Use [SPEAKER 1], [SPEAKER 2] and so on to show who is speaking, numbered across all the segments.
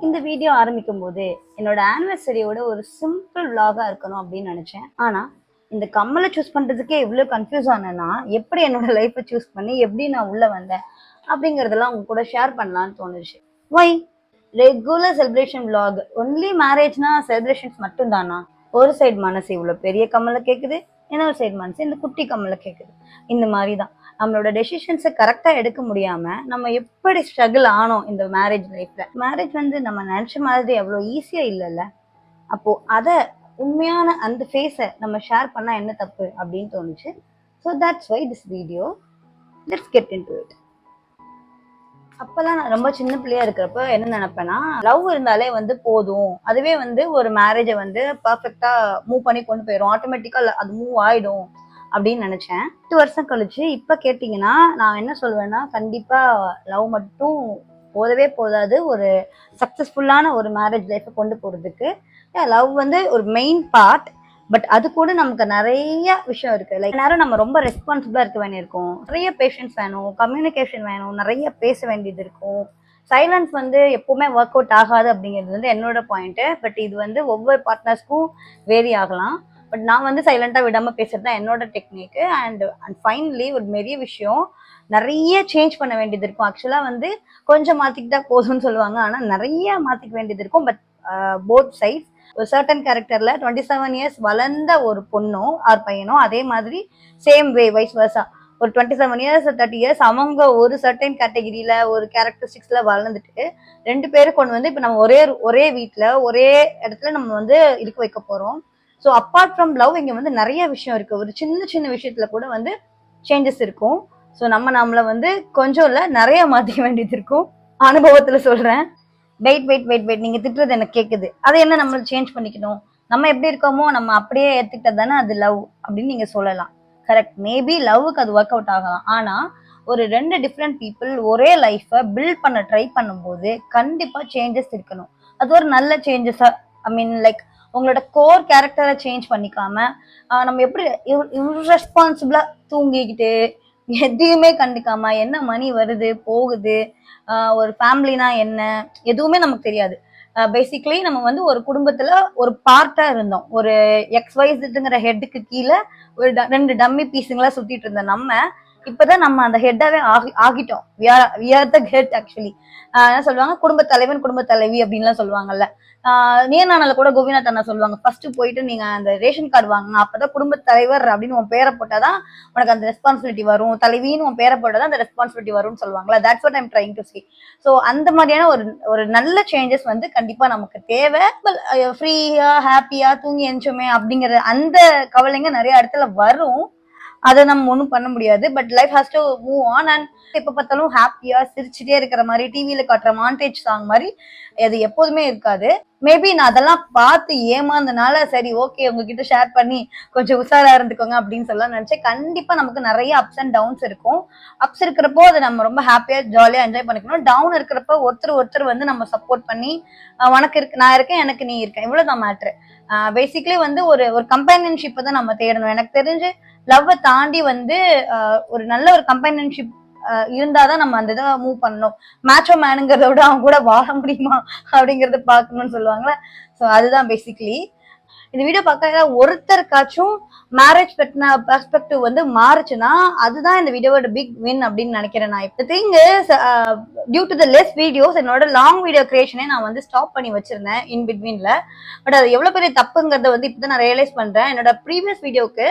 [SPEAKER 1] இந்த வீடியோ ஆரம்பிக்கும் போது என்னோட ஆனிவர்சரியோட ஒரு சிம்பிள் விலாகா இருக்கணும் அப்படின்னு நினைச்சேன். ஆனா இந்த கம்மலை சூஸ் பண்றதுக்கே இவ்வளவு கன்ஃபியூஸ் ஆனேன்னா எப்படி என்னோட லைஃப்பை சூஸ் பண்ணி எப்படி நான் உள்ள வந்தேன் அப்படிங்கறதெல்லாம் உங்க கூட ஷேர் பண்ணலாம்னு தோணுச்சு. வை ரெகுலர் செலிப்ரேஷன் விலாக் ஒன்லி மேரேஜ்னா செலிப்ரேஷன்ஸ் மட்டும் தானா? ஒரு சைடு மனசு இவ்வளவு பெரிய கம்மலை கேக்குது, இன்னொரு சைடு மனசு இந்த குட்டி கம்மலை கேக்குது. இந்த மாதிரிதான் நம்மளோட டெசிஷன்ஸை கரெக்டா எடுக்க முடியாம நம்ம எப்படி ஸ்ட்ரகிள் ஆனோம் இந்த மேரேஜ் லைஃப்ல. மேரேஜ் வந்து நம்ம நினைச்ச மாதிரி அவ்வளவு ஈஸியா இல்லைல்ல. அப்போ அத உண்மையான அந்த ஃபேஸை நம்ம ஷேர் பண்ணா என்ன தப்பு அப்படின்னு தோணுச்சு. So that's why this video. Let's get into it. அப்பெல்லாம் நான் ரொம்ப சின்ன பிள்ளையா இருக்கிறப்ப என்ன நினைப்பேன்னா, லவ் இருந்தாலே வந்து போதும், அதுவே வந்து ஒரு மேரேஜை வந்து பர்ஃபெக்டா மூவ் பண்ணி கொண்டு போயிடும், ஆட்டோமேட்டிக்கா அது மூவ் ஆயிடும் அப்படின்னு நினைச்சேன். 8 வருஷம் கழிச்சு இப்ப கேட்டீங்கன்னா நான் என்ன சொல்வேன்னா, கண்டிப்பா லவ் மட்டும் போதவே போதாது ஒரு சக்சஸ்ஃபுல்லான ஒரு மேரேஜ் லைஃப்பை கொண்டு போறதுக்கு. லவ் வந்து ஒரு மெயின் பார்ட், பட் அது கூட நமக்கு நிறைய விஷயம் இருக்கு. லைக் நேரம் நம்ம ரொம்ப ரெஸ்பான்சிபிளா இருக்க வேண்டியிருக்கும், நிறைய பேஷன்ஸ் வேணும், கம்யூனிகேஷன் வேணும், நிறைய பேச வேண்டியது இருக்கும். சைலன்ஸ் வந்து எப்பவுமே ஒர்க் அவுட் ஆகாது அப்படிங்கிறது வந்து என்னோட பாயிண்ட். பட் இது வந்து ஒவ்வொரு பார்ட்னர்ஸ்க்கும் வேரி ஆகலாம். பட் நான் வந்து சைலண்டா விடாம பேசுறது தான் என்னோட டெக்னிக். அண்ட் ஃபைனலி ஒரு பெரிய விஷயம், நிறைய சேஞ்ச் பண்ண வேண்டியது இருக்கும். ஆக்சுவலா வந்து கொஞ்சம் மாத்திக்கிட்டா போதும்னு சொல்லுவாங்க, ஆனா நிறைய மாத்திக்க வேண்டியது இருக்கும். பட் போத் சைட்ஸ் ஒரு சர்டன் கேரக்டர்ல 27 இயர்ஸ் வளர்ந்த ஒரு பொண்ணோ ஆர் பையனோ அதே மாதிரி சேம் வே வைஸ் வர்சா ஒரு 27 இயர்ஸ் 30 இயர்ஸ் அவங்க ஒரு சர்டன் கேட்டகிரியில ஒரு கேரக்டரிஸ்டிக்ஸ்ல வளர்ந்துட்டு ரெண்டு பேரும் கொண்டு வந்து இப்ப நம்ம ஒரே வீட்டுல ஒரே இடத்துல நம்ம வந்து இருக்க வைக்க போறோம். ஸோ அப்பார்ட் ஃப்ரம் லவ் இங்க வந்து நிறைய விஷயம் இருக்கு. ஒரு சின்ன சின்ன விஷயத்துல கூட வந்து சேஞ்சஸ் இருக்கும். ஸோ நம்மள வந்து கொஞ்சம் இல்ல நிறைய மாத்திக்க வேண்டியது இருக்கும். அனுபவத்துல சொல்றேன். வெயிட் நீங்க திட்டுறது எனக்கு கேக்குது. அதை என்ன நம்ம சேஞ்ச் பண்ணிக்கணும்? நம்ம எப்படி இருக்கோமோ நம்ம அப்படியே ஏத்துக்கிட்டது தானே அது லவ் அப்படின்னு நீங்க சொல்லலாம். கரெக்ட், மேபி லவ்வுக்கு அது ஒர்க் அவுட் ஆகலாம். ஆனா ஒரு ரெண்டு டிஃப்ரெண்ட் பீப்புள் ஒரே லைஃபை பில்ட் பண்ண ட்ரை பண்ணும்போது கண்டிப்பா சேஞ்சஸ் இருக்கணும். அது ஒரு நல்ல சேஞ்சஸா, ஐ மீன் லைக் உங்களோட கோர் கேரக்டரை சேஞ்ச் பண்ணிக்காம நம்ம எப்படி இர்ரெஸ்பான்சிபிளா தூங்கிக்கிட்டு எதையுமே கண்டுக்காம என்ன மணி வருது போகுது, ஒரு ஃபேமிலினா என்ன எதுவுமே நமக்கு தெரியாது. பேசிக்கலி நம்ம வந்து ஒரு குடும்பத்துல ஒரு பார்ட்டா இருந்தோம். ஒரு XYZங்கிற ஹெட்டுக்கு கீழே ஒரு ரெண்டு டம்மி பீஸுங்களா சுத்திட்டு இருந்த நம்ம இப்பதான் நம்ம அந்த ஹெட்டாவே ஆகிட்டோம். we are the head actually. என்ன சொல்லுவாங்க, குடும்ப தலைவன் குடும்ப தலைவி அப்படின்லாம் சொல்லுவாங்கல்ல. நேர்நாணல கூட கோபிநாத் அண்ணா சொல்லுவாங்க, ஃபர்ஸ்ட் போயிட்டு நீங்க அந்த ரேஷன் கார்டு வாங்க, அப்பதான் குடும்ப தலைவர் அப்படின்னு உன் பேரை போட்டாதான் உனக்கு அந்த ரெஸ்பான்சிபிலிட்டி வரும், தலைவின்னு உன் பேரை போட்டாதான் அந்த ரெஸ்பான்சிபிலிட்டி வரும்னு சொல்லுவாங்கல்ல. That's what I'm trying to say. So அந்த மாதிரியான ஒரு நல்ல சேஞ்சஸ் வந்து கண்டிப்பா நமக்கு தேவை. ஃப்ரீயா ஹாப்பியா தூங்கி எஞ்சோமே அப்படிங்கிற அந்த கவலைங்க நிறைய இடத்துல வரும். அதை நம்ம ஒன்றும் பண்ண முடியாது. But life has to move on. And எப்ப பார்த்தாலும் ஹாப்பியா சிரிச்சுட்டே இருக்கிற மாதிரி டிவியில காட்டுற மாண்டேஜ் சாங் மாதிரி அது எப்போதுமே இருக்காது. மேபி நான் அதெல்லாம் பார்த்து ஏமாந்தனால சரி ஓகே உங்ககிட்ட ஷேர் பண்ணி கொஞ்சம் உஷாரா இருந்துக்கோங்க அப்படின்னு சொல்ல நினைச்சேன். கண்டிப்பா நமக்கு நிறைய அப்ஸ் அண்ட் டவுன்ஸ் இருக்கும். அப்ஸ் இருக்கிறப்போ அதை நம்ம ரொம்ப ஹாப்பியா ஜாலியா என்ஜாய் பண்ணிக்கணும். டவுன் இருக்கிறப்ப ஒருத்தர் வந்து நம்ம சப்போர்ட் பண்ணி உனக்கு இருக்கு நான் இருக்கேன் எனக்கு நீ இருக்கேன் இவ்வளவுதான் மேட்ரு. பேசிக்கலி வந்து ஒரு கம்பேனியன்ஷிப்பை தான் நம்ம தேடணும். எனக்கு தெரிஞ்சு லவ்வை தாண்டி வந்து ஒரு நல்ல ஒரு கம்பேனியன்ஷிப் இருந்தாதான் நம்ம அந்த இதை மூவ் பண்ணணும். மேட்சோ மேனுங்கிறத விட அவங்க கூட வாழ முடியுமா அப்படிங்கறத பாக்கணும்னு சொல்லுவாங்களே. ஸோ அதுதான் பேசிக்கலி. இந்த வீடியோ பார்க்க ஒருத்தருக்காச்சும் மேரேஜ் பற்றின பெர்ஸ்பெக்டிவ் வந்து மாறுச்சுன்னா அதுதான் இந்த வீடியோவோட பிக் வின் அப்படின்னு நினைக்கிறேன். நான் இப்போ think due to the less videos என்னோட லாங் வீடியோ கிரியேஷனே நான் வந்து ஸ்டாப் பண்ணி வச்சிருந்தேன் இன் பிட்வீன்ல. பட் அது எவ்வளவு பெரிய தப்புங்கிறத வந்து இப்பதான் நான் ரியலைஸ் பண்றேன். என்னோட ப்ரீவியஸ் வீடியோக்கு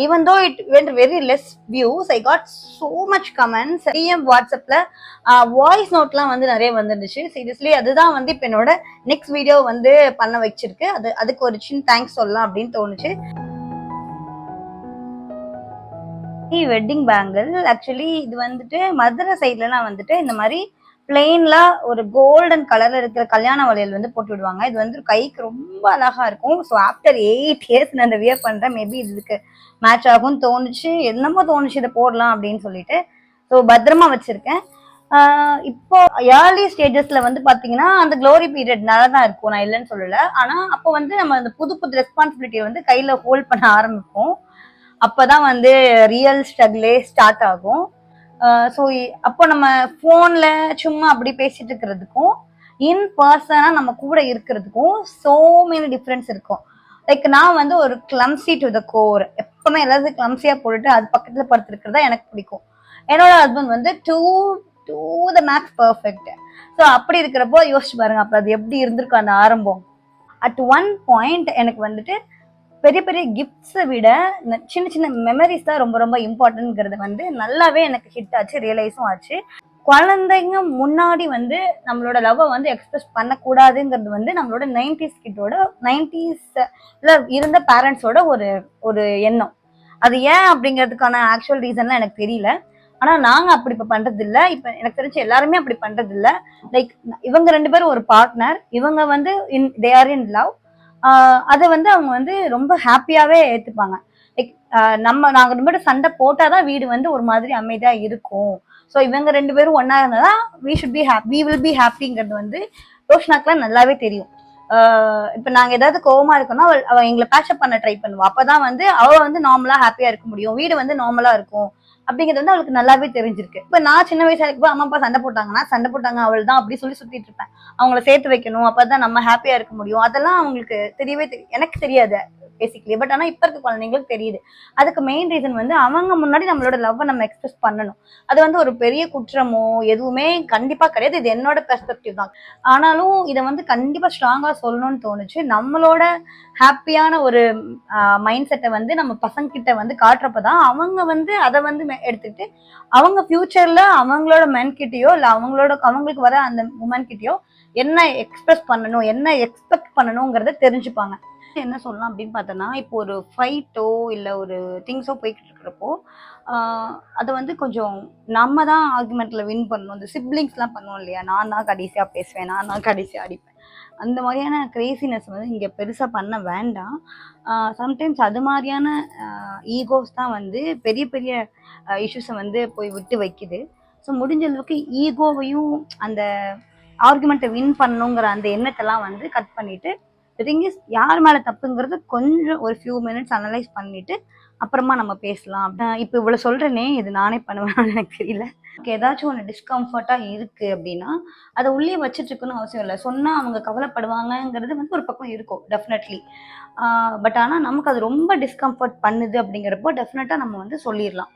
[SPEAKER 1] even though it went very less views, I got so much comments. DM வாட்ஸ்அப்ல வாய்ஸ் நோட்லாம் வந்து நிறைய வந்துருந்துச்சு. சீரியஸ்லி அதுதான் வந்து இப்போ என்னோட நெக்ஸ்ட் வீடியோ வந்து பண்ண வச்சிருக்கு. அதுக்கு ஒரு சின்ன தேங்க்ஸ் சொல்லலாம் அப்படின்னு தோணுச்சு. வெட்டிங் பேங்கிள் ஆக்சுவலி இது வந்துட்டு மதுரை சைட்லலாம் வந்துட்டு இந்த மாதிரி பிளெயின்ல ஒரு கோல்டன் கலர்ல இருக்கிற கல்யாண வளையல் வந்து போட்டு விடுவாங்க. இது வந்து கைக்கு ரொம்ப அழகா இருக்கும். ஸோ ஆஃப்டர் 8 இயர்ஸ் நான் இந்த வியர் பண்றேன். மேபி இதுக்கு மேட்ச் ஆகும்னு தோணுச்சு, என்னமோ தோணுச்சு இதை போடலாம் அப்படின்னு சொல்லிட்டு. ஸோ பத்திரமா வச்சிருக்கேன். இப்போ ஏர்லி ஸ்டேஜஸ்ல வந்து பாத்தீங்கன்னா அந்த க்ளோரி பீரியட் தான் இருக்கும், நான் இல்லைன்னு சொல்லல. ஆனா அப்போ வந்து நம்ம அந்த புது ரெஸ்பான்சிபிலிட்டியை வந்து கையில ஹோல்ட் பண்ண ஆரம்பிப்போம். அப்பதான் வந்து ரியல் ஸ்ட்ரகிளே ஸ்டார்ட் ஆகும். ஸோ அப்போ நம்ம ஃபோன்ல சும்மா அப்படி பேசிட்டு இருக்கிறதுக்கும் இன் பர்சனா நம்ம கூட இருக்கிறதுக்கும் சோ மெனி டிஃபரன்ஸ் இருக்கும். லைக் நான் வந்து ஒரு கிளம்சி டு த கோர், எப்பவுமே எல்லாத்தையும் கிளம்சியா போட்டுட்டு அது பக்கத்துல படுத்துருக்கிறதா எனக்கு பிடிக்கும். என்னோட ஹஸ்பண்ட் வந்து டூ டூ த மேக்ஸ் பர்ஃபெக்ட். ஸோ அப்படி இருக்கிறப்போ யோசிச்சு பாருங்க, அப்ப அது எப்படி இருந்திருக்கும் அந்த ஆரம்பம். அட் ஒன் பாயிண்ட் எனக்கு வந்துட்டு பெரிய பெரிய கிஃப்ட்ஸை விட சின்ன சின்ன மெமரிஸ் தான் ரொம்ப ரொம்ப இம்பார்ட்டன்ட்ங்கிறது வந்து நல்லாவே எனக்கு ஹிட் ஆச்சு, ரியலைஸும் ஆச்சு. குழந்தைங்க முன்னாடி வந்து நம்மளோட லவ்வை வந்து எக்ஸ்பிரஸ் பண்ணக்கூடாதுங்கிறது வந்து நம்மளோட 90s கிட்டோட 90sல இருந்த பேரண்ட்ஸோட ஒரு ஒரு எண்ணம். அது ஏன் அப்படிங்கிறதுக்கான ஆக்சுவல் ரீசன்லாம் எனக்கு தெரியல. ஆனா நாங்க அப்படி இப்ப பண்றது இல்ல. இப்ப எனக்கு தெரிஞ்சு எல்லாருமே அப்படி பண்றது இல்ல. லைக் இவங்க 2 பேரும் ஒரு பார்ட்னர், இவங்க வந்து தே ஆர் இன் லவ். அதை வந்து அவங்க வந்து ரொம்ப ஹாப்பியாவே ஏத்துப்பாங்க. லைக் நாங்க 2 பேரும் சண்டை போட்டாதான் வீடு வந்து ஒரு மாதிரி அமைதியா இருக்கும். ஸோ இவங்க 2 பேரும் ஒன்னா இருந்தாதான் வி வில் பி ஹாப்பிங்கிறது வந்து ரோஷனாக்கெல்லாம் நல்லாவே தெரியும். இப்ப நாங்க ஏதாவது கோவமா இருக்கோம்னா அவ எங்களை பேச்சப் பண்ண ட்ரை பண்ணுவா. அப்பதான் வந்து அவ வந்து நார்மலா ஹாப்பியா இருக்க முடியும், வீடு வந்து நார்மலா இருக்கும் அப்படிங்கிறது வந்து அவளுக்கு நல்லாவே தெரிஞ்சிருக்கு. இப்ப நான் சின்ன வயசா இருக்கப்போ அம்மா அப்பா சண்டை போட்டாங்க அவள் தான் அப்படி சொல்லி சுத்திட்டு இருப்பேன். அவங்கள சேர்த்து வைக்கணும், அப்பதான் நம்ம ஹாப்பியா இருக்க முடியும். அதெல்லாம் அவங்களுக்கு தெரியவே எனக்கு தெரியாது பேசிக்கலி. பட் ஆனா இப்ப இருக்க குழந்தைங்களுக்கு தெரியுது. அதுக்கு மெயின் ரீசன் வந்து அவங்க முன்னாடி நம்மளோட லவ்வை நம்ம எக்ஸ்பிரஸ் பண்ணணும். அது வந்து ஒரு பெரிய குற்றமோ எதுவுமே கண்டிப்பா கிடையாது. இது என்னோட பெர்ஸ்பெக்டிவ் தான். ஆனாலும் இதை வந்து கண்டிப்பா ஸ்ட்ராங்கா சொல்லணும்னு தோணுச்சு. நம்மளோட ஹாப்பியான ஒரு மைண்ட் செட்டை வந்து நம்ம பசங்க கிட்ட வந்து காட்டுறப்பதான் அவங்க வந்து அதை வந்து எடுத்துக்கிட்டு அவங்க ஃபியூச்சர்ல அவங்களோட மென் கிட்டயோ இல்ல அவங்களுக்கு வர அந்த உமன் கிட்டயோ என்ன எக்ஸ்பிரஸ் பண்ணணும், என்ன எக்ஸ்பெக்ட் பண்ணணுங்கிறத தெரிஞ்சுப்பாங்க. என்ன சொல்லலாம் அப்படின்னு பார்த்தோன்னா, இப்போ ஒரு ஃபைட்டோ இல்லை ஒரு திங்ஸோ போய்கிட்டு இருக்கிறப்போ அதை வந்து கொஞ்சம் நம்ம தான் ஆர்குமெண்ட்ல வின் பண்ணணும். இந்த சிப்ளிங்ஸ்லாம் பண்ணுவோம் இல்லையா, நான் தான் கடைசியாக பேசுவேன், நான் தான் கடைசியாக அடிப்பேன், அந்த மாதிரியான கிரேசினஸ் வந்து இங்கே பெருசாக பண்ண வேண்டாம். சம்டைம்ஸ் அது மாதிரியான ஈகோஸ் தான் வந்து பெரிய பெரிய இஷ்யூஸை வந்து போய் விட்டு வைக்குது. ஸோ முடிஞ்ச அளவுக்கு ஈகோவையும் அந்த ஆர்குமெண்ட்டை வின் பண்ணணுங்கிற அந்த எண்ணத்தெல்லாம் வந்து கட் பண்ணிட்டு, திங் இஸ் யார் மேலே தப்புங்கிறது கொஞ்சம் ஒரு ஃபியூ மினிட்ஸ் அனலைஸ் பண்ணிட்டு அப்புறமா நம்ம பேசலாம். இப்போ இவ்வளோ சொல்கிறேனே, இது நானே பண்ணுவேன்னு எனக்கு தெரியல. ஏதாச்சும் ஒன்று டிஸ்கம்ஃபர்ட்டாக இருக்குது அப்படின்னா அதை உள்ளே வச்சுட்டு இருக்குன்னு அவசியம் இல்லை. சொன்னால் அவங்க கவலைப்படுவாங்கங்கிறது வந்து ஒரு பக்கம் இருக்கும் டெஃபினெட்லி. பட் ஆனால் நமக்கு அது ரொம்ப டிஸ்கம்ஃபர்ட் பண்ணுது அப்படிங்கிறப்போ டெஃபினட்டாக நம்ம வந்து சொல்லிடலாம்.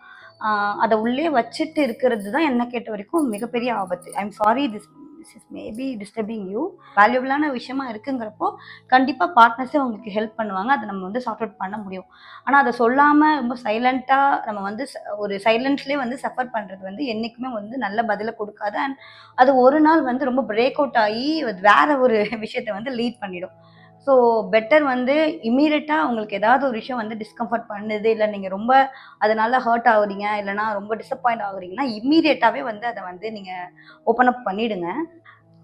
[SPEAKER 1] அதை உள்ளே வச்சுட்டு இருக்கிறது தான் என்ன கேட்ட வரைக்கும் மிகப்பெரிய ஆபத்து. I am sorry, this is maybe disturbing you. வேல்யூபிளான விஷயமா இருக்குங்கிறப்போ கண்டிப்பாக பார்ட்னர்ஸே உங்களுக்கு ஹெல்ப் பண்ணுவாங்க, அதை நம்ம வந்து சார்ட் அவுட் பண்ண முடியும். ஆனால் அதை சொல்லாமல் ரொம்ப சைலண்ட்டாக நம்ம வந்து ஒரு சைலண்ட்லேயே வந்து சஃபர் பண்ணுறது வந்து என்றைக்குமே வந்து நல்ல பதிலை கொடுக்காது. அண்ட் அது ஒரு நாள் வந்து ரொம்ப பிரேக் அவுட் ஆகி வேற ஒரு விஷயத்தை வந்து லீட் பண்ணிடும். ஸோ பெட்டர் வந்து இம்மீடியட்டாக உங்களுக்கு ஏதாவது ஒரு விஷயம் வந்து டிஸ்கம்ஃபர்ட் பண்ணுது, இல்லை நீங்கள் ரொம்ப அதனால ஹர்ட் ஆகுறீங்க, இல்லைனா ரொம்ப டிசப்பாயிண்ட் ஆகுறீங்கன்னா இம்மீடியட்டாகவே வந்து அதை வந்து நீங்கள் ஓப்பன் அப் பண்ணிவிடுங்க.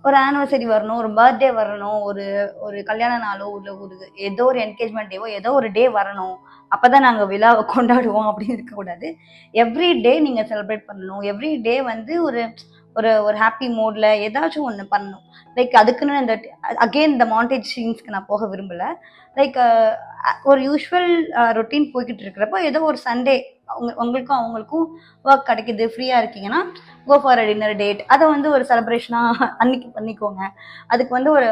[SPEAKER 1] ஒரு ஆனிவர்சரி வரணும், ஒரு பர்த்டே வரணும், ஒரு ஒரு கல்யாண நாளோ இல்லை ஒரு ஏதோ ஒரு என்கேஜ்மெண்ட் டேவோ ஏதோ ஒரு டே வரணும், அப்போ தான் நாங்கள் விழாவை கொண்டாடுவோம் அப்படின்னு இருக்கக்கூடாது. எவ்ரி டே நீங்கள் செலிப்ரேட் பண்ணணும். எவ்ரி டே வந்து ஒரு ஒரு ஒரு ஹாப்பி மூடில் ஏதாச்சும் ஒன்று பண்ணணும். லைக் அதுக்குன்னு இந்த அகெயின் இந்த மாண்டேஜ் சீன்ஸ்க்கு நான் போக விரும்பலை. லைக் ஒரு யூஸ்வல் ரொட்டீன் போய்கிட்டு இருக்கிறப்போ ஏதோ ஒரு சண்டே உங்களுக்கும் அவங்களுக்கும் ஒர்க் கிடைக்குது, ஃப்ரீயாக இருக்கீங்கன்னா go for a dinner date. அதை வந்து ஒரு செலிப்ரேஷனாக அன்னைக்கு பண்ணிக்கோங்க. அதுக்கு வந்து ஒரு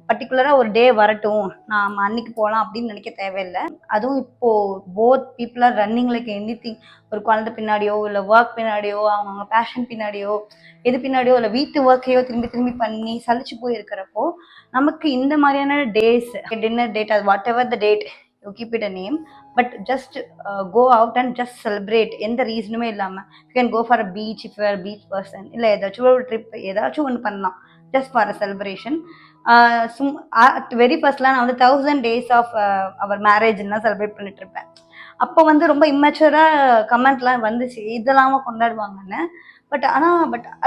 [SPEAKER 1] பர்டிகுலராக ஒரு டே வரட்டும், நாம் அன்னைக்கு போகலாம் அப்படின்னு நினைக்க தேவையில்லை. அதுவும் இப்போது both people are running like anything. ஒரு குழந்தை பின்னாடியோ இல்லை ஒர்க் பின்னாடியோ அவங்க பேஷன் பின்னாடியோ எது பின்னாடியோ இல்லை வீட்டு ஒர்க்கையோ திரும்பி திரும்பி பண்ணி சலிச்சு போய் இருக்கிறப்போ நமக்கு இந்த மாதிரியான டேஸ், டின்னர் டேட், அது whatever the date, you keep it a name, but just go out and just celebrate. எந்த ரீசனுமே இல்லாமல் you can go for a beach if you are beach person, இல்லை ஏதாச்சும் ஒரு ட்ரிப் ஏதாச்சும் ஒன்று பண்ணலாம் just for a celebration. At very ஃபர்ஸ்ட்லாம் நான் வந்து 1000 days ஆஃப் அவர் மேரேஜ்லாம் செலிப்ரேட் பண்ணிட்டு இருப்பேன். அப்போ வந்து ரொம்ப இம்மெச்சூராக கமெண்ட்லாம் வந்துச்சு, இதெல்லாம கொண்டாடுவாங்கன்னு. But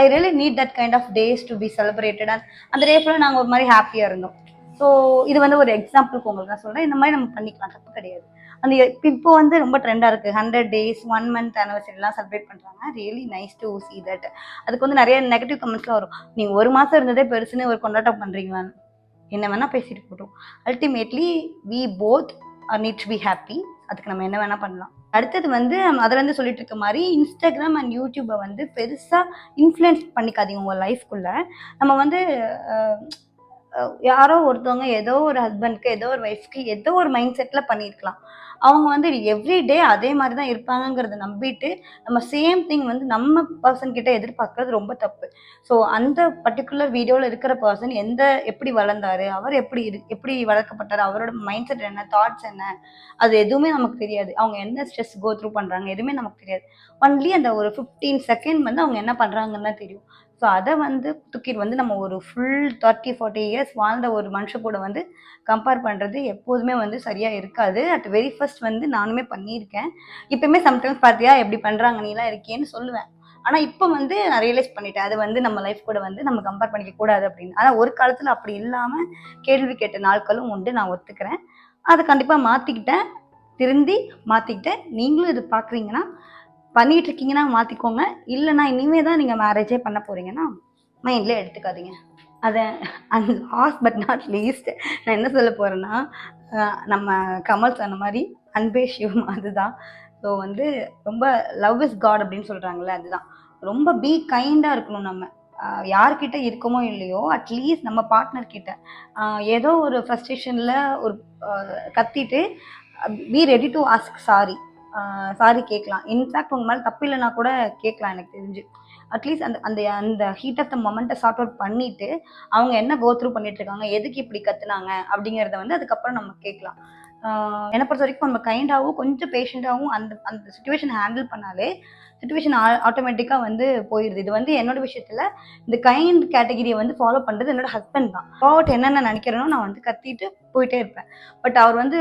[SPEAKER 1] I really need that kind of days to be celebrated. And அந்த டே ஃபுல்லாக நாங்கள் ஒரு மாதிரி ஹாப்பியாக இருந்தோம். ஸோ இது வந்து ஒரு எக்ஸாம்பிளுக்கு உங்களுக்கு நான் சொல்கிறேன். இந்த மாதிரி நம்ம பண்ணிக்கலாம், தப்பு கிடையாது. அந்த இப்போ வந்து ரொம்ப ட்ரெண்டாக இருக்குது, 100 days 1 month ஆனிவர்சரிலாம் செலிப்ரேட் பண்ணுறாங்க. Really nice to see that. அதுக்கு வந்து நிறைய நெகட்டிவ் கமெண்ட்ஸ்லாம் வரும். நீங்கள் ஒரு மாதம் இருந்ததே பெருசுன்னு ஒரு கொண்டாட்டம் பண்ணுறீங்களான்னு. என்ன வேணால் பேசிட்டு போட்டோம். Ultimately we both need to be happy. அதுக்கு நம்ம என்ன வேணா பண்ணலாம். அடுத்தது வந்து அதுலேருந்து சொல்லிட்டு இருக்க மாதிரி இன்ஸ்டாகிராம் அண்ட் யூடியூப்பை வந்து பெருசாக இன்ஃப்ளூயன்ஸ் பண்ணிக்காதீங்க உங்கள் லைஃப்குள்ளே. நம்ம வந்து யாரோ ஒருத்தவங்க ஏதோ ஒரு ஹஸ்பண்ட்க்கு ஏதோ ஒரு ஒய்ஃப்க்கு ஏதோ ஒரு மைண்ட் செட்டில் பண்ணியிருக்கலாம். அவங்க வந்து எவ்ரிடே அதே மாதிரி தான் இருப்பாங்கங்கிறத நம்பிட்டு நம்ம சேம் திங் வந்து நம்ம பர்சன் கிட்ட எதிர்பார்க்கறது ரொம்ப தப்பு. ஸோ அந்த பர்டிகுலர் வீடியோவில் இருக்கிற பர்சன் எப்படி வளர்ந்தாரு, அவர் எப்படி வளர்க்கப்பட்டாரு, அவரோட மைண்ட் செட் என்ன, தாட்ஸ் என்ன, அது எதுவுமே நமக்கு தெரியாது. அவங்க என்ன ஸ்ட்ரெஸ் கோ த்ரூ பண்ணுறாங்க எதுவுமே நமக்கு தெரியாது. ஒன்லி அந்த ஒரு 15 செகண்ட் வந்து அவங்க என்ன பண்ணுறாங்கன்னு தான் தெரியும். ஸோ அதை வந்து தூக்கிட்டு வந்து நம்ம ஒரு ஃபுல் 30-40 இயர்ஸ் வாழ்ந்த ஒரு மனுஷன் கூட வந்து கம்பேர் பண்ணுறது எப்போதுமே வந்து சரியாக இருக்காது. அட் வெரி ஃபர்ஸ்ட் வந்து நானுமே பண்ணியிருக்கேன். இப்போயுமே சம்டைம்ஸ் பார்த்தியா எப்படி பண்ணுறாங்க நீலாம் இருக்கேன்னு சொல்லுவேன். ஆனால் இப்போ வந்து நான் ரியலைஸ் பண்ணிட்டேன் அது வந்து நம்ம லைஃப் கூட வந்து நம்ம கம்பேர் பண்ணிக்க கூடாது அப்படின்னு. ஆனால் ஒரு காலத்தில் அப்படி இல்லாமல் கேள்வி கேட்ட நாட்களும் உண்டு, நான் ஒத்துக்கிறேன். அதை கண்டிப்பாக மாற்றிக்கிட்டேன், திருந்தி மாற்றிக்கிட்டேன். நீங்களும் இது பார்க்குறீங்கன்னா பண்ணிட்டு இருக்கீங்கன்னா மாற்றிக்கோங்க. இல்லைன்னா இனிமே தான் நீங்கள் மேரேஜே பண்ண போகிறீங்கன்னா மைண்ட்லேயே எடுத்துக்காதீங்க. அதை அந்த லாஸ்ட் பட் நாட் லீஸ்ட் நான் என்ன சொல்ல போகிறேன்னா, நம்ம கமல் சொன்ன மாதிரி அன்பே சிவம் அதுதான். ஸோ வந்து ரொம்ப லவ் இஸ் காட் அப்படின்னு சொல்கிறாங்களே அதுதான். ரொம்ப பி கைண்டாக இருக்கணும் நம்ம. யார்கிட்ட இருக்கமோ இல்லையோ அட்லீஸ்ட் நம்ம பார்ட்னர் கிட்ட ஏதோ ஒரு ஃப்ரஸ்ட்ரேஷனில் ஒரு கத்திட்டு be ready to ask sorry கேட்கலாம். இன்ஃபேக்ட் உங்க மேலே தப்பு இல்லைன்னா கூட கேட்கலாம் எனக்கு தெரிஞ்சு. அட்லீஸ்ட் அந்த அந்த அந்த ஹீட் ஆஃப் த மொமெண்ட்டை சார்ட் அவுட் பண்ணிவிட்டு அவங்க என்ன கோ த்ரூ பண்ணிட்டு இருக்காங்க, எதுக்கு இப்படி கத்துனாங்க அப்படிங்கிறத வந்து அதுக்கப்புறம் நம்ம கேட்கலாம். என்னை பொறுத்த வரைக்கும் நம்ம கைண்டாகவும் கொஞ்சம் பேஷண்ட்டாகவும் அந்த அந்த சுச்சுவேஷனை ஹேண்டில் பண்ணாலே சுச்சுவேஷன் ஆட்டோமேட்டிக்காக வந்து போயிடுது. இது வந்து என்னோட விஷயத்தில் இந்த கைண்ட் கேட்டகிரியை வந்து ஃபாலோ பண்ணுறது என்னோட ஹஸ்பண்ட் தான். அபவுட் என்னென்ன நினைக்கிறேனோ நான் வந்து கத்திட்டு போயிட்டே இருப்பேன். பட் அவர் வந்து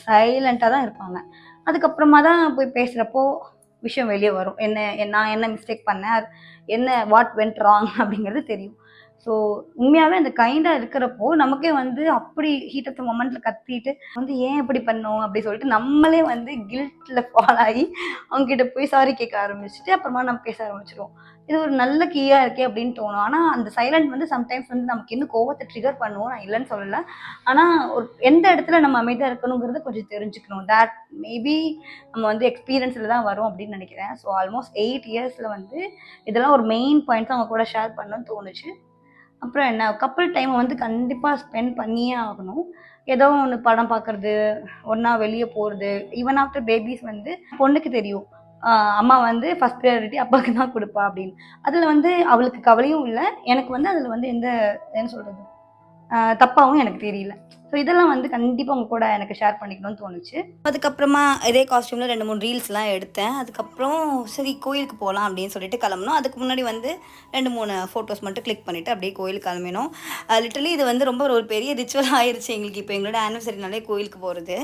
[SPEAKER 1] சைலண்ட்டாக தான் இருப்பாங்க. அதுக்கப்புறமா தான் போய் பேசுகிறப்போ விஷயம் வெளியே வரும். நான் என்ன மிஸ்டேக் பண்ணேன், என்ன வாட் வென்ட் ராங் அப்படிங்கிறது தெரியும். ஸோ உண்மையாகவே அந்த கைண்டாக இருக்கிறப்போ நமக்கே வந்து அப்படி ஹீட் ஆஃப் த மொமெண்ட்டில் கத்திட்டு வந்து ஏன் இப்படி பண்ணோம் அப்படி சொல்லிட்டு நம்மளே வந்து கில்ட்டில் ஃபால் ஆகி அவங்ககிட்ட போய் சாரி கேட்க ஆரம்பிச்சுட்டு அப்புறமா நம்ம பேச ஆரம்பிச்சிடுவோம். இது ஒரு நல்ல கீயாக இருக்கே அப்படின்னு தோணும். ஆனால் அந்த சைலண்ட் வந்து சம்டைம்ஸ் வந்து நமக்கு இன்னும் கோவத்தை ட்ரிகர் பண்ணுவோம், நான் இல்லைன்னு சொல்லலை. ஆனால் ஒரு எந்த இடத்துல நம்ம அமைதியாக இருக்கணுங்கிறத கொஞ்சம் தெரிஞ்சுக்கணும். தேட் மேபி நம்ம வந்து எக்ஸ்பீரியன்ஸில் தான் வரும் அப்படின்னு நினைக்கிறேன். ஸோ ஆல்மோஸ்ட் 8 இயர்ஸில் வந்து இதெல்லாம் ஒரு மெயின் பாயிண்ட்ஸ் அவங்க கூட ஷேர் பண்ணணும்னு தோணுச்சு. அப்புறம் என்ன, கப்புள் டைமை வந்து கண்டிப்பாக ஸ்பெண்ட் பண்ணியே ஆகணும். ஏதோ ஒன்று படம் பார்க்குறது, ஒன்றா வெளியே போகிறது. ஈவன் ஆஃப்டர் பேபிஸ் வந்து பொண்ணுக்கு தெரியும் அம்மா வந்து ஃபஸ்ட் ப்ரையாரிட்டி அப்பாவுக்கு தான் கொடுப்பா அப்படின்னு. அதில் வந்து அவளுக்கு கவலையும் இல்லை, எனக்கு வந்து அதில் வந்து என்ன சொல்கிறது தப்பாகவும் எனக்கு தெரியல. ஸோ இதெல்லாம் வந்து கண்டிப்பாக உங்கள் கூட எனக்கு ஷேர் பண்ணிக்கணும்னு தோணுச்சு. அதுக்கப்புறமா இதே காஸ்டியூமில் 2-3 ரீல்ஸ்லாம் எடுத்தேன். அதுக்கப்புறம் சரி கோயிலுக்கு போகலாம் அப்படின்னு சொல்லிட்டு கிளம்பணும். அதுக்கு முன்னாடி வந்து 2-3 ஃபோட்டோஸ் மட்டும் கிளிக் பண்ணிவிட்டு அப்படியே கோயிலுக்கு கிளம்பினோம். லிட்டரலி இது வந்து ரொம்ப ஒரு பெரிய ரிச்சுவல் ஆயிடுச்சு எங்களுக்கு. இப்போ எங்களோட ஆனிவர்சரினாலே கோயிலுக்கு போகிறது.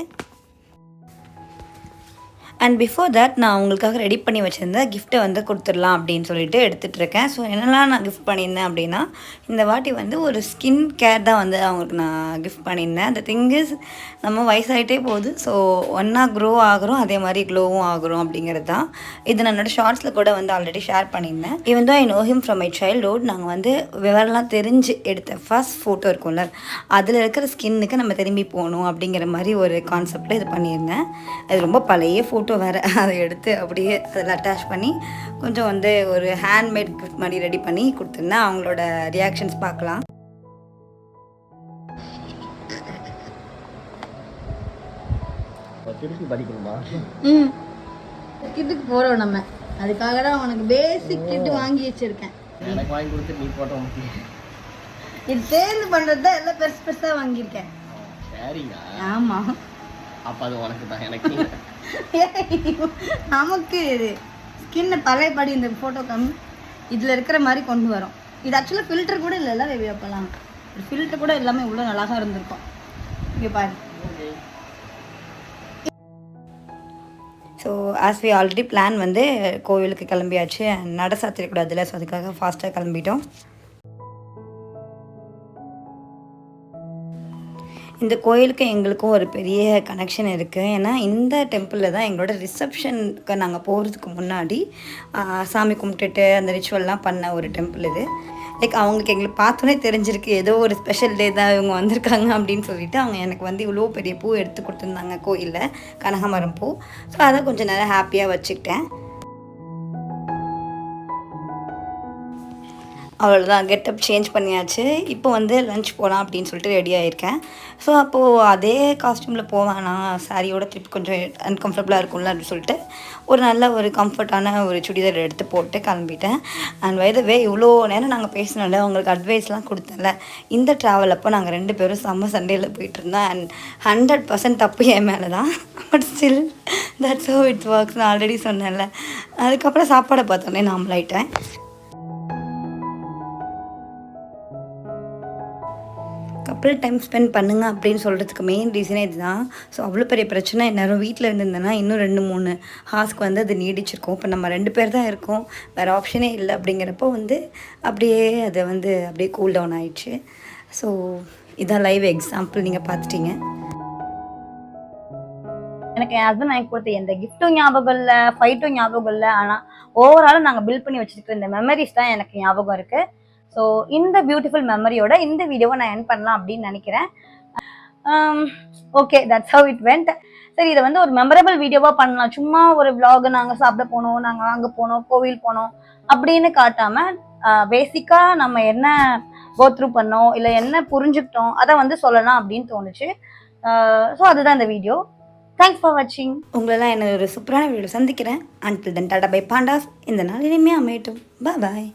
[SPEAKER 1] அண்ட் பிஃபோர் தட் நான் உங்களுக்காக ரெடி பண்ணி வச்சுருந்தேன் கிஃப்ட்டை வந்து கொடுத்துடலாம் அப்படின்னு சொல்லிட்டு எடுத்துகிட்ருக்கேன். ஸோ என்னெல்லாம் நான் கிஃப்ட் பண்ணியிருந்தேன் அப்படின்னா, இந்த வாட்டி வந்து ஒரு ஸ்கின் கேர் தான் வந்து அவங்களுக்கு நான் கிஃப்ட் பண்ணியிருந்தேன். அந்த திங்ஸ் நம்ம வயசாகிட்டே போகுது, ஸோ ஒன்றா க்ரோ ஆகிறோம், அதே மாதிரி க்ளோவும் ஆகிறோம் அப்படிங்கிறது தான். இது நான் என்னோடய ஷார்ட்ஸில் கூட வந்து ஆல்ரெடி ஷேர் பண்ணியிருந்தேன். ஈவன் தான் I know him from my childhood. நாங்கள் வந்து விவரம்லாம் தெரிஞ்சு எடுத்த ஃபர்ஸ்ட் ஃபோட்டோ இருக்கும்ல, அதில் இருக்கிற ஸ்கின்னுக்கு நம்ம திரும்பி போகணும் அப்படிங்கிற மாதிரி ஒரு கான்செப்டில் இது பண்ணியிருந்தேன். அது ரொம்ப பழைய ஃபோட்டோ வேறு, அதை எடுத்து அப்படியே அதில் அட்டாச் பண்ணி கொஞ்சம் வந்து ஒரு ஹேண்ட்மேட் கிஃப்ட் மாதிரி ரெடி பண்ணி கொடுத்துருந்தேன். அவங்களோட ரியாக்ஷன்ஸ் பார்க்கலாம். கிஃப்ட்டுக்கு போகிறோம் நம்ம, அதுக்காக தான் உனக்கு பேசிக் கிஃப்ட் வாங்கி வச்சுருக்கேன். எனக்கு வாங்கி கொடுத்து நீ போட்டோம். இது சேர்ந்து பண்ணுறது தான் எல்லாம் பெருசு பெருசாக வாங்கியிருக்கேன். சரிங்க. ஆமாம், அப்போ அது உனக்கு தான், எனக்கு நமக்கு இது ஸ்கின்னை பழையபடி இந்த ஃபோட்டோ இதில் இருக்கிற மாதிரி கொண்டு வரோம். இது ஆக்சுவலாக ஃபில்டர் கூட இல்லைல்ல பேபி, அப்போலாம் ஒரு ஃபில்டர் கூட எல்லாமே இவ்வளோ நல்லா தான் இருந்திருக்கும். இங்கே பாரு. So as we already plan வந்து கோவிலுக்கு கிளம்பியாச்சு. நட சாத்திரக்கூடாதுல்ல, ஸோ அதுக்காக ஃபாஸ்ட்டாக கிளம்பிட்டோம். இந்த கோயிலுக்கும் எங்களுக்கும் ஒரு பெரிய கனெக்ஷன் இருக்குது. ஏன்னா இந்த டெம்பிளில் தான் எங்களோட ரிசப்ஷனுக்கு நாங்கள் போகிறதுக்கு முன்னாடி சாமி கும்பிட்டுட்டு அந்த ரிச்சுவல்லாம் பண்ண ஒரு டெம்பிள் இது. லைக் அவங்களுக்கு எங்களுக்கு பார்த்தோன்னே தெரிஞ்சிருக்கு ஏதோ ஒரு ஸ்பெஷல் டே தான் இவங்க வந்திருக்காங்க அப்படின்னு சொல்லிட்டு அவங்க எனக்கு வந்து இவ்வளோ பெரிய பூ எடுத்து கொடுத்துருந்தாங்க கோயிலில், கனகாமரம் பூ. ஸோ அதை கொஞ்சம் நேரம் ஹாப்பியாக வச்சுக்கிட்டேன். அவ்வளோதான், கெட்டப் சேஞ்ச் பண்ணியாச்சு. இப்போ வந்து லன்ச் போகலாம் அப்படின்னு சொல்லிட்டு ரெடி ஆகியிருக்கேன். ஸோ அப்போது அதே காஸ்ட்யூமில் போவேனா, சாரியோட திருப்பி கொஞ்சம் அன்கம்ஃபர்டபுளாக இருக்கும்ல அப்படின்னு சொல்லிட்டு ஒரு நல்ல ஒரு கம்ஃபர்ட்டான ஒரு சுடிதார் எடுத்து போட்டு கிளம்பிட்டேன். அண்ட் வயதவே இவ்வளோ நேரம் நாங்கள் பேசினோம்ல, உங்களுக்கு அட்வைஸ்லாம் கொடுத்தேன்ல, இந்த ட்ராவல் அப்போ நாங்கள் 2 பேரும் செம்ம சண்டேயில் போயிட்டுருந்தோம். அண்ட் 100% தப்பு என் மேலே தான். But still that's how it's works. நான் ஆல்ரெடி சொன்னேன்ல. அதுக்கப்புறம் சாப்பாடை பார்த்தோன்னே நார்மலாயிட்டேன். கப்புள் டைம் ஸ்பெண்ட் பண்ணுங்க அப்படின்னு சொல்கிறதுக்கு மெயின் ரீசனே இதுதான். ஸோ அவ்வளோ பெரிய பிரச்சனை எந்நேரம் வீட்டில் இருந்திருந்தேன்னா இன்னும் 2-3 ஹார்ஸ்க்கு வந்து அது நீடிச்சிருக்கும். இப்போ நம்ம 2 பேர் தான் இருக்கோம், வேறு ஆப்ஷனே இல்லை. அப்படிங்கிறப்போ வந்து அப்படியே அதை வந்து அப்படியே கூல் டவுன் ஆயிடுச்சு. ஸோ இதான் லைவ் எக்ஸாம்பிள், நீங்கள் பார்த்துட்டீங்க. எனக்கு என் ஹஸ்பண்ட் வாங்கி கொடுத்த எந்த கிஃப்ட்டும் ஞாபகம் இல்லை, ஃபைட்டும் ஞாபகம் இல்லை. ஆனால் ஓவராலும் நாங்கள் பில்ட் பண்ணி வச்சுருக்கிற இந்த மெமரிஸ் தான் எனக்கு ஞாபகம் இருக்குது. ஸோ இந்த பியூட்டிஃபுல் மெமரியோட இந்த வீடியோவை நான் என் பண்ணலாம் அப்படின்னு நினைக்கிறேன். Okay, that's how it went. சரி, இதை வந்து ஒரு மெமரபிள் வீடியோவாக பண்ணலாம். சும்மா ஒரு விலாக் நாங்கள் சாப்பிட போனோம், நாங்கள் அங்கே போனோம், கோவில் போனோம் அப்படின்னு காட்டாமல் பேசிக்காக நம்ம என்ன கோத்ரூ பண்ணோம், இல்லை என்ன புரிஞ்சுக்கிட்டோம், அதை வந்து சொல்லலாம் அப்படின்னு தோணுச்சு. ஸோ அதுதான் இந்த வீடியோ. தேங்க்ஸ் ஃபார் வாட்சிங். உங்களெல்லாம் என்ன ஒரு சூப்பரான வீடியோ சந்திக்கிறேன். Until then tata bye pandas. இந்த நாள் இனிமையாக அமையட்டும். பாய்.